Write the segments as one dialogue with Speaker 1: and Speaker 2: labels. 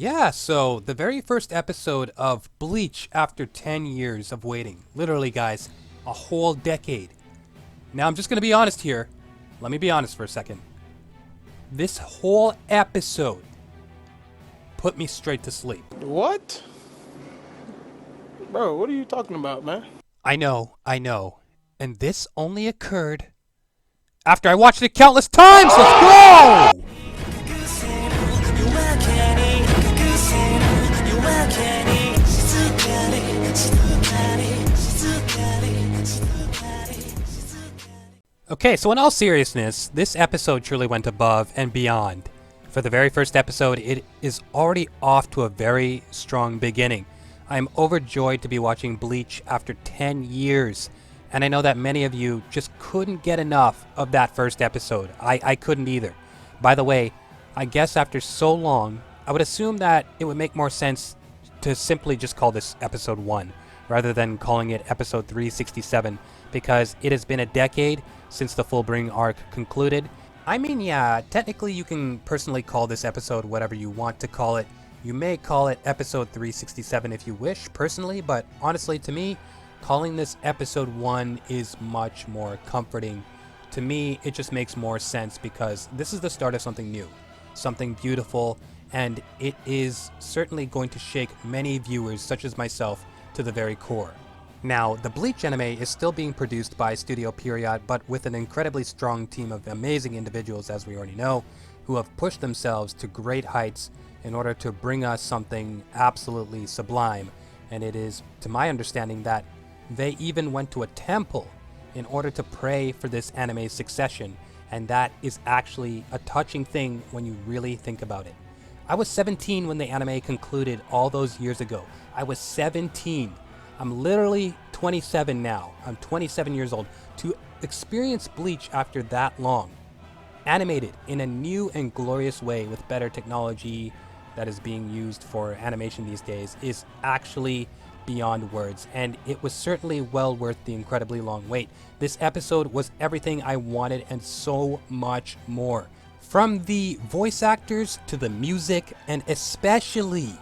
Speaker 1: Yeah, so the very first episode of Bleach after 10 years of waiting. Literally, guys, a whole decade. Now, I'm just going to be honest here. Let me be honest for a second. This whole episode put me straight to sleep.
Speaker 2: What? Bro, what are you talking about, man?
Speaker 1: I know. And this only occurred after I watched it countless times. Let's go! Okay, so in all seriousness, this episode truly went above and beyond. For the very first episode, it is already off to a very strong beginning. I am overjoyed to be watching Bleach after 10 years, and I know that many of you just couldn't get enough of that first episode. I couldn't either. By the way, I guess after so long, I would assume that it would make more sense to simply just call this episode 1, rather than calling it episode 367, because it has been a decade since the Fullbring arc concluded. I mean, yeah, technically you can personally call this episode whatever you want to call it. You may call it episode 367 if you wish, personally, but honestly to me, calling this episode 1 is much more comforting. To me, it just makes more sense because this is the start of something new, something beautiful, and it is certainly going to shake many viewers, such as myself, to the very core. Now, the Bleach anime is still being produced by Studio Period, but with an incredibly strong team of amazing individuals, as we already know, who have pushed themselves to great heights in order to bring us something absolutely sublime. And it is, to my understanding, that they even went to a temple in order to pray for this anime's succession, and that is actually a touching thing when you really think about it. I was 17 when the anime concluded all those years ago. I was 17. I'm literally 27 now. I'm 27 years old. To experience Bleach after that long, animated in a new and glorious way with better technology that is being used for animation these days, is actually beyond words, and it was certainly well worth the incredibly long wait. This episode was everything I wanted and so much more. From the voice actors to the music, and especially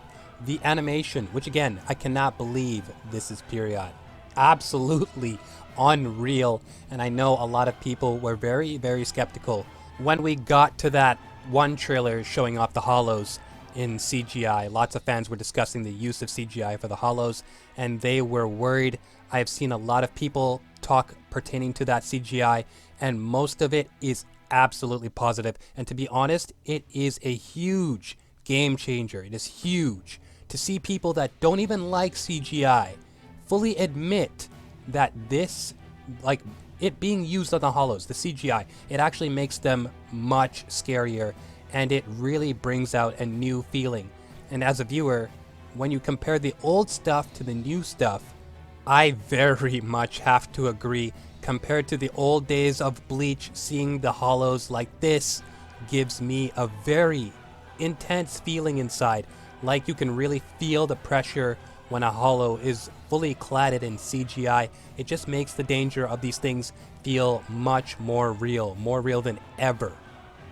Speaker 1: the animation, which again, I cannot believe this is Period. Absolutely unreal, and I know a lot of people were very, very skeptical when we got to that one trailer showing off the hollows in CGI. Lots of fans were discussing the use of CGI for the hollows, and they were worried. I have seen a lot of people talk pertaining to that CGI, and most of it is absolutely positive. And to be honest, it is a huge game changer. It is huge to see people that don't even like CGI fully admit that this, like it being used on the hollows, the CGI, it actually makes them much scarier, and it really brings out a new feeling. And as a viewer, when you compare the old stuff to the new stuff, I very much have to agree. Compared to the old days of Bleach, seeing the hollows like this gives me a very intense feeling inside, like you can really feel the pressure when a hollow is fully cladded in CGI. It just makes the danger of these things feel much more real than ever.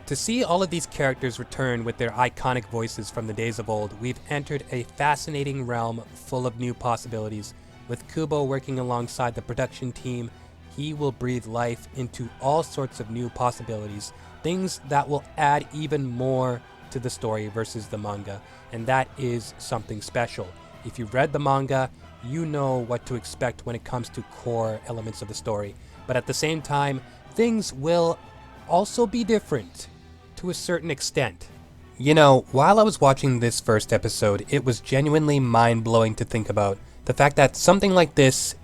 Speaker 1: To see all of these characters return with their iconic voices from the days of old, we've entered a fascinating realm full of new possibilities. With Kubo working alongside the production team, he will breathe life into all sorts of new possibilities, things that will add even more to the story versus the manga, and that is something special. If you've read the manga, you know what to expect when it comes to core elements of the story, but at the same time, things will also be different to a certain extent. You know, while I was watching this first episode, it was genuinely mind-blowing to think about the fact that something like this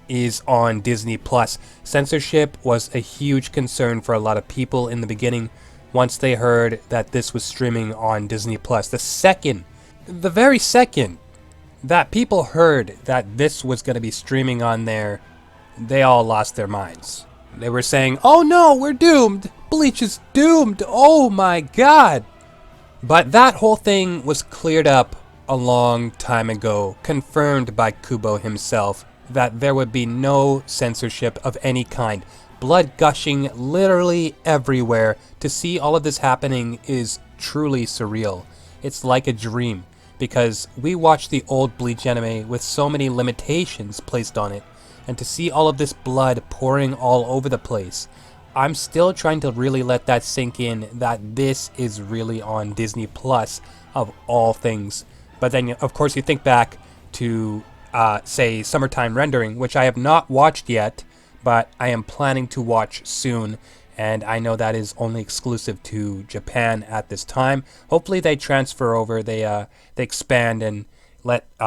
Speaker 1: is on Disney+. Censorship was a huge concern for a lot of people in the beginning once they heard that this was streaming on Disney+. The very second that people heard that this was going to be streaming on there, they all lost their minds. They were saying, "Oh no, we're doomed! Bleach is doomed! Oh my god!" But that whole thing was cleared up a long time ago, confirmed by Kubo himself, that there would be no censorship of any kind. Blood gushing literally everywhere. To see all of this happening is truly surreal. it's like a dream, because we watched the old Bleach anime with so many limitations placed on it, and to see all of this blood pouring all over the place, I'm still trying to really let that sink in, that this is really on Disney Plus of all things. But then, of course, you think back to, say, Summertime Rendering, which I have not watched yet, but I am planning to watch soon. And I know that is only exclusive to Japan at this time. Hopefully they transfer over, they expand and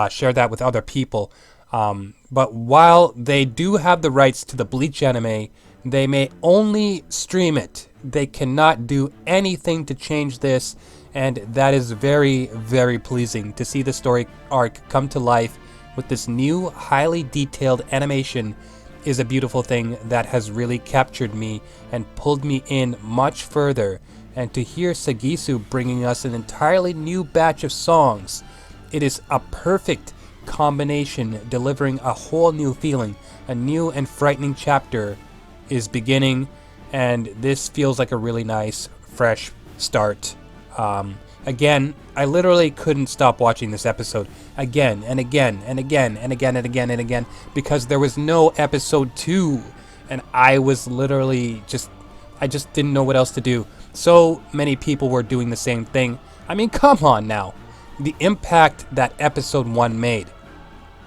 Speaker 1: share that with other people. But while they do have the rights to the Bleach anime, they may only stream it. They cannot do anything to change this, and that is very, very pleasing to see the story arc come to life with this new, highly detailed animation. Is a beautiful thing that has really captured me and pulled me in much further. And to hear Sagisu bringing us an entirely new batch of songs, it is a perfect combination, delivering a whole new feeling. A new and frightening chapter is beginning, and this feels like a really nice, fresh start. Again, I literally couldn't stop watching this episode again and again and again and again and again and again, because there was no episode 2, and I was literally I just didn't know what else to do. So many people were doing the same thing. I mean, come on now. The impact that episode 1 made.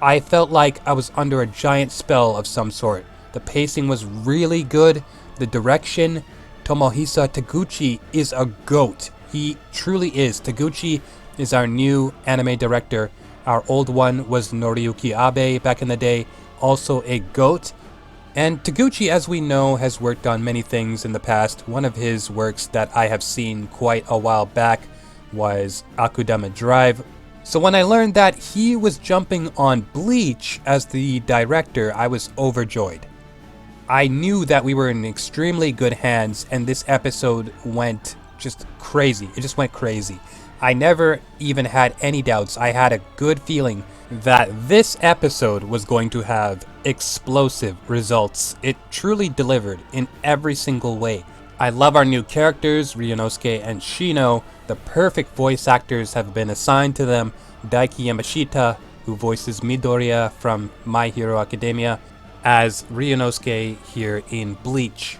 Speaker 1: I felt like I was under a giant spell of some sort. The pacing was really good. The direction, Tomohisa Taguchi is a GOAT. He truly is. Taguchi is our new anime director. Our old one was Noriyuki Abe back in the day, also a GOAT. And Taguchi, as we know, has worked on many things in the past. One of his works that I have seen quite a while back was Akudama Drive. So when I learned that he was jumping on Bleach as the director, I was overjoyed. I knew that we were in extremely good hands, and this episode went just crazy. It just went crazy. I never even had any doubts. I had a good feeling that this episode was going to have explosive results. It truly delivered in every single way. I love our new characters, Ryunosuke and Shino. The perfect voice actors have been assigned to them. Daiki Yamashita, who voices Midoriya from My Hero Academia, as Ryunosuke here in Bleach.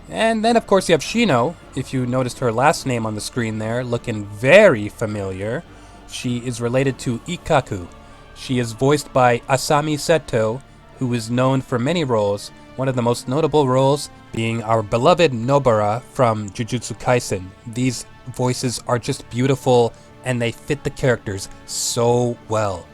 Speaker 1: And then, of course, you have Shino. If you noticed her last name on the screen there, looking very familiar. She is related to Ikkaku. She is voiced by Asami Seto, who is known for many roles, one of the most notable roles being our beloved Nobara from Jujutsu Kaisen. These voices are just beautiful, and they fit the characters so well.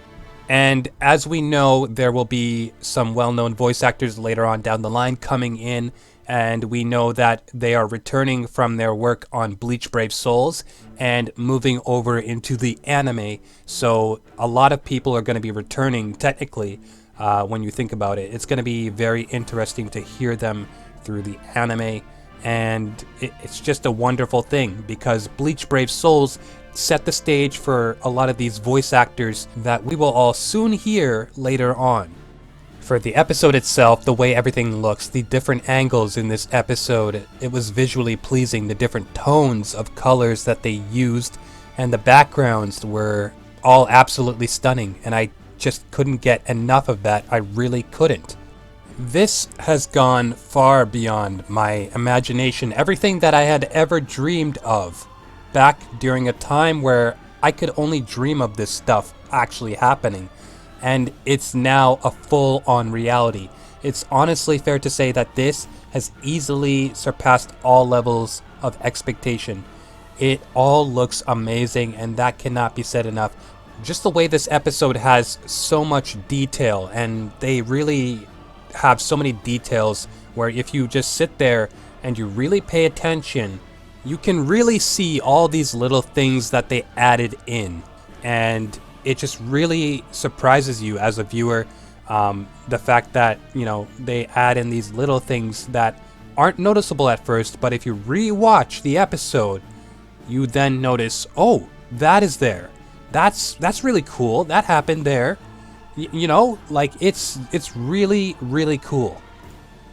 Speaker 1: And as we know, there will be some well-known voice actors later on down the line coming in, and we know that they are returning from their work on Bleach Brave Souls and moving over into the anime. So a lot of people are going to be returning, technically, when you think about it. It's going to be very interesting to hear them through the anime, and it's just a wonderful thing, because Bleach Brave Souls set the stage for a lot of these voice actors that we will all soon hear later on. For the episode itself, the way everything looks, the different angles in this episode, it was visually pleasing. The different tones of colors that they used and the backgrounds were all absolutely stunning, and I just couldn't get enough of that. I really couldn't. This has gone far beyond my imagination, everything that I had ever dreamed of, back during a time where I could only dream of this stuff actually happening. And it's now a full-on reality. It's honestly fair to say that this has easily surpassed all levels of expectation. It all looks amazing, and that cannot be said enough. Just the way this episode has so much detail, and they really have so many details where if you just sit there and you really pay attention, you can really see all these little things that they added in. And it just really surprises you as a viewer, the fact that, you know, they add in these little things that aren't noticeable at first, but if you re-watch the episode, you then notice, oh, that is there. That's really cool. That happened there. You know, like it's really, really cool.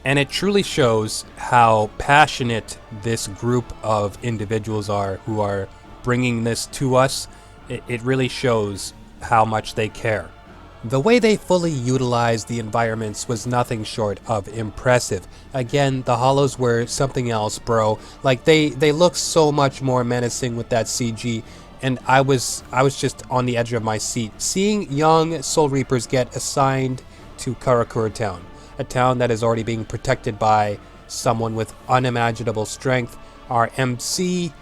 Speaker 1: And it truly shows how passionate this group of individuals are who are bringing this to us, it really shows how much they care. The way they fully utilized the environments was nothing short of impressive. Again, the hollows were something else, bro. Like, they look so much more menacing with that CG, and I was just on the edge of my seat. Seeing young Soul Reapers get assigned to Karakura Town, a town that is already being protected by someone with unimaginable strength. Our MC,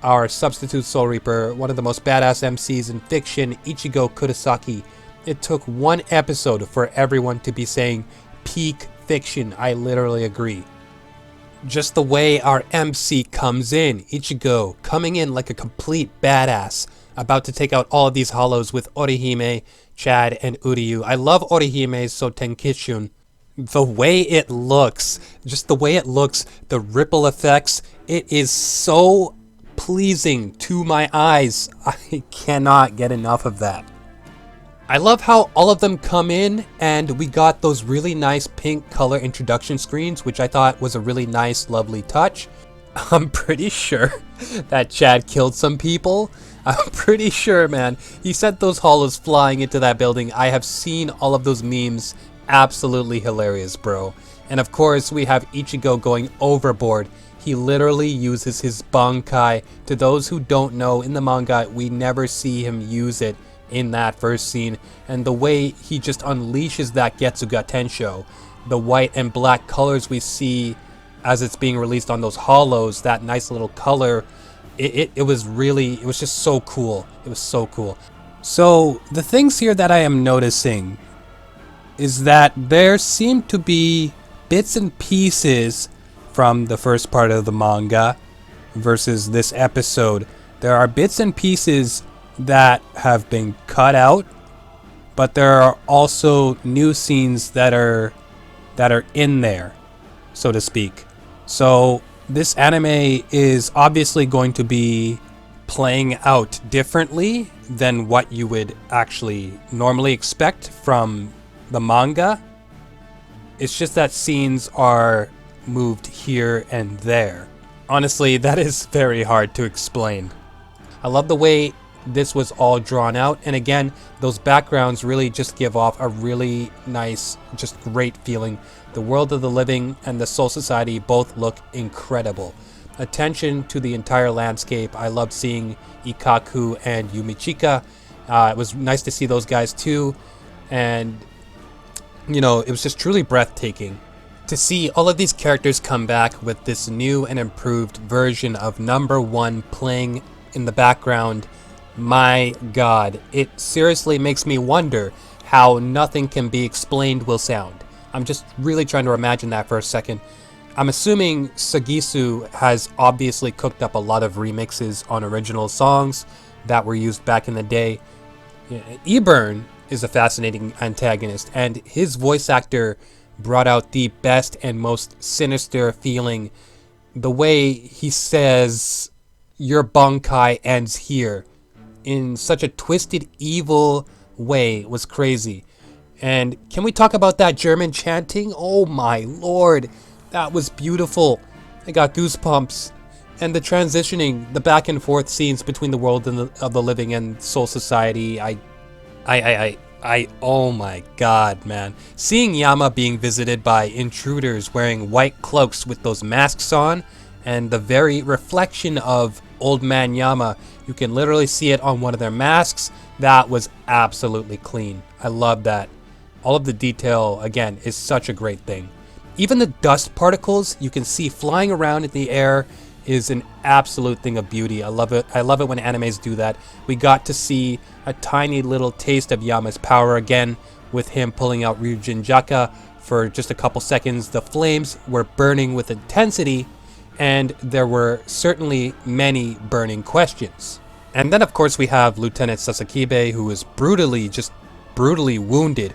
Speaker 1: our substitute Soul Reaper, one of the most badass MCs in fiction, Ichigo Kurosaki. It took one episode for everyone to be saying peak fiction. I literally agree. Just the way our MC comes in, Ichigo coming in like a complete badass, about to take out all of these hollows with Orihime, Chad, and Uryu. I love Orihime's Sotenkishun. The way it looks, just the way it looks, the ripple effects, it is so pleasing to my eyes. I cannot get enough of that. I love how all of them come in and we got those really nice pink color introduction screens, which I thought was a really nice, lovely touch. I'm pretty sure that Chad killed some people. I'm pretty sure, man. He sent those hollows flying into that building. I have seen all of those memes. Absolutely hilarious, bro. And of course, we have Ichigo going overboard. He literally uses his Bankai. To those who don't know, in the manga, we never see him use it in that first scene, and the way he just unleashes that Getsuga Tensho, the white and black colors we see as it's being released on those hollows, that nice little color, it was just so cool. It was so cool. So the things here that I am noticing is that there seem to be bits and pieces from the first part of the manga versus this episode. There are bits and pieces that have been cut out, but there are also new scenes that are in there, so to speak. So this anime is obviously going to be playing out differently than what you would actually normally expect from the manga. It's just that scenes are moved here and there. Honestly, that is very hard to explain. I love the way this was all drawn out, and again, those backgrounds really just give off a really nice, just great feeling. The world of the living and the Soul Society both look incredible. Attention to the entire landscape. I loved seeing Ikkaku and Yumichika. It was nice to see those guys too, and you know, it was just truly breathtaking to see all of these characters come back with this new and improved version of number one playing in the background. My god, it seriously makes me wonder how Nothing Can Be Explained will sound. I'm just really trying to imagine that for a second. I'm assuming Sagisu has obviously cooked up a lot of remixes on original songs that were used back in the day. Eburn is a fascinating antagonist, and his voice actor brought out the best and most sinister feeling. The way he says, "Your Bankai ends here," in such a twisted, evil way was crazy. And can we talk about that German chanting? Oh my lord, that was beautiful. I got goosebumps. And the transitioning, the back and forth scenes between the world of the living and Soul Society, oh my god, man. Seeing Yama being visited by intruders wearing white cloaks with those masks on, and the very reflection of Old Man Yama, you can literally see it on one of their masks. That was absolutely clean. I love that. All of the detail, again, is such a great thing. Even the dust particles you can see flying around in the air is an absolute thing of beauty. I love it. I love it when animes do that. We got to see a tiny little taste of Yama's power again with him pulling out Ryujin Jaka for just a couple seconds. The flames were burning with intensity, and there were certainly many burning questions. And then of course we have Lieutenant Sasakibe, who is brutally wounded,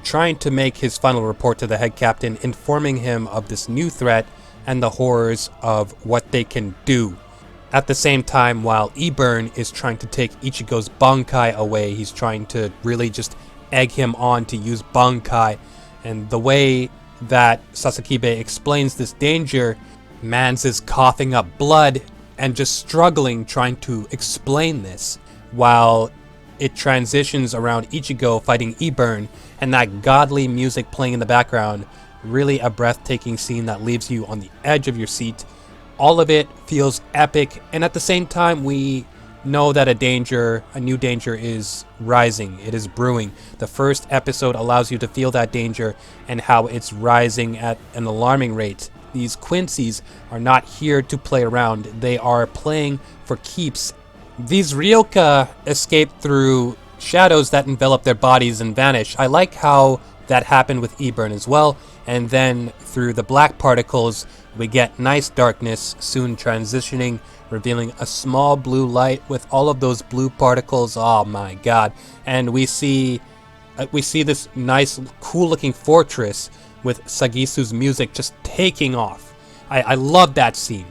Speaker 1: trying to make his final report to the head captain, informing him of this new threat and the horrors of what they can do. At the same time, while Eburn is trying to take Ichigo's Bankai away, he's trying to really just egg him on to use Bankai. And the way that Sasakibe explains this danger, Mans is coughing up blood and just struggling trying to explain this, while it transitions around Ichigo fighting Eburn and that godly music playing in the background. Really a breathtaking scene that leaves you on the edge of your seat. All of it feels epic, and at the same time we know that a new danger is rising. It is brewing. The first episode allows you to feel that danger and how it's rising at an alarming rate. These Quincy's are not here to play around. They are playing for keeps. These Ryoka escape through shadows that envelop their bodies and vanish. I like how that happened with Eburn as well. And then through the black particles, we get nice darkness, soon transitioning, revealing a small blue light with all of those blue particles. Oh my god. And we see this nice, cool-looking fortress with Sagisu's music just taking off. I love that scene.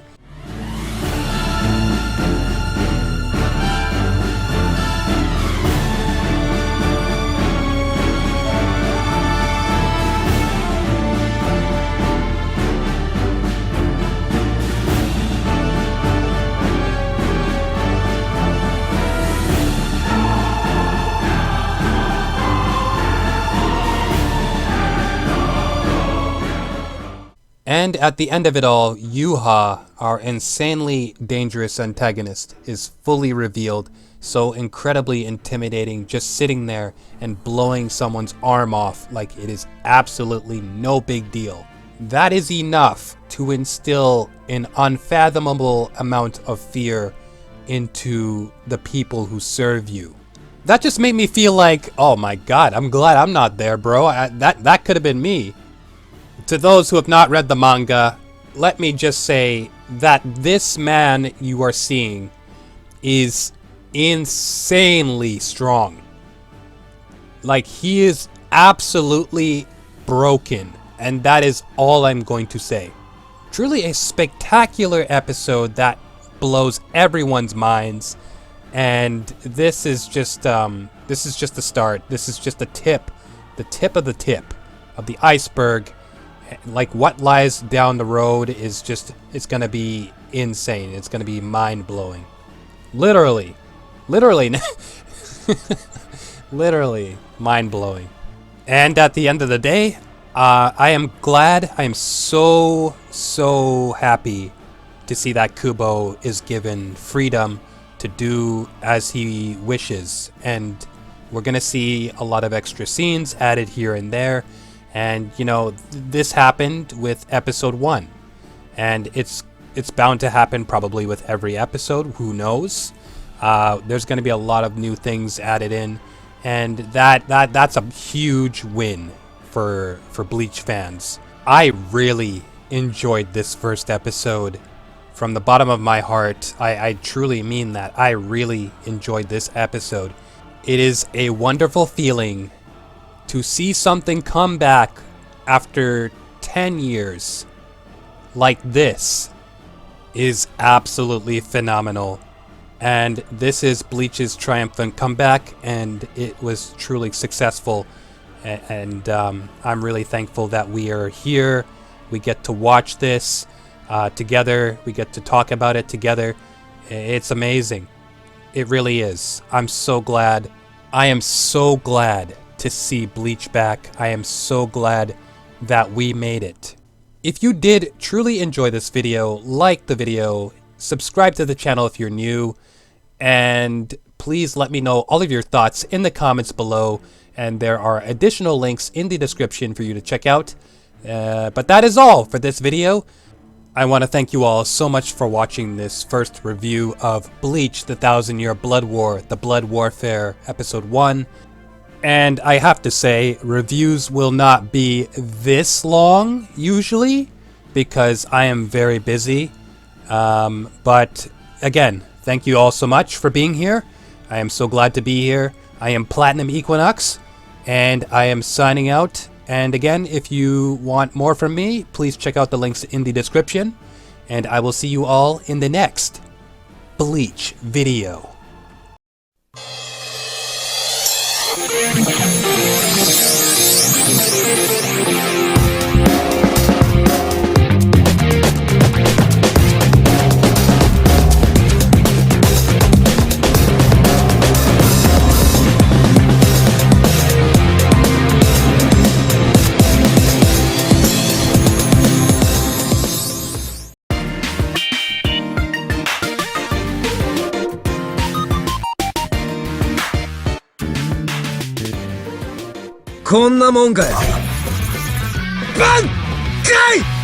Speaker 1: And at the end of it all, Yuha, our insanely dangerous antagonist, is fully revealed, so incredibly intimidating, just sitting there and blowing someone's arm off like it is absolutely no big deal. That is enough to instill an unfathomable amount of fear into the people who serve you. That just made me feel like, oh my god, I'm glad I'm not there, bro. That could have been me. To those who have not read the manga, let me just say that this man you are seeing is insanely strong. Like, he is absolutely broken, and that is all I'm going to say. Truly a spectacular episode that blows everyone's minds, and this is just the start. This is just the tip of the tip of the iceberg. Like, what lies down the road is just, it's gonna be insane. It's gonna be mind-blowing. Literally literally mind-blowing. And at the end of the day, I am glad, I am so happy to see that Kubo is given freedom to do as he wishes, and we're gonna see a lot of extra scenes added here and there. And, you know, this happened with episode 1. And it's bound to happen probably with every episode. Who knows? There's going to be a lot of new things added in. And that's a huge win for Bleach fans. I really enjoyed this first episode. From the bottom of my heart, I truly mean that. I really enjoyed this episode. It is a wonderful feeling to see something come back after 10 years like this is absolutely phenomenal. And this is Bleach's triumphant comeback, and it was truly successful. And I'm really thankful that we are here. We get to watch this together. We get to talk about it together. It's amazing. It really is. I'm so glad. I am so glad to see Bleach back. I am so glad that we made it. If you did truly enjoy this video, like the video, subscribe to the channel if you're new, and please let me know all of your thoughts in the comments below, and there are additional links in the description for you to check out. But that is all for this video. I want to thank you all so much for watching this first review of Bleach, the 1000-Year Blood War, the Blood Warfare, Episode 1. And I have to say, reviews will not be this long, usually, because I am very busy. But again, thank you all so much for being here. I am so glad to be here. I am Platinum Equinox, and I am signing out. And again, if you want more from me, please check out the links in the description. And I will see you all in the next Bleach video.
Speaker 3: こんなもんかよ。挽回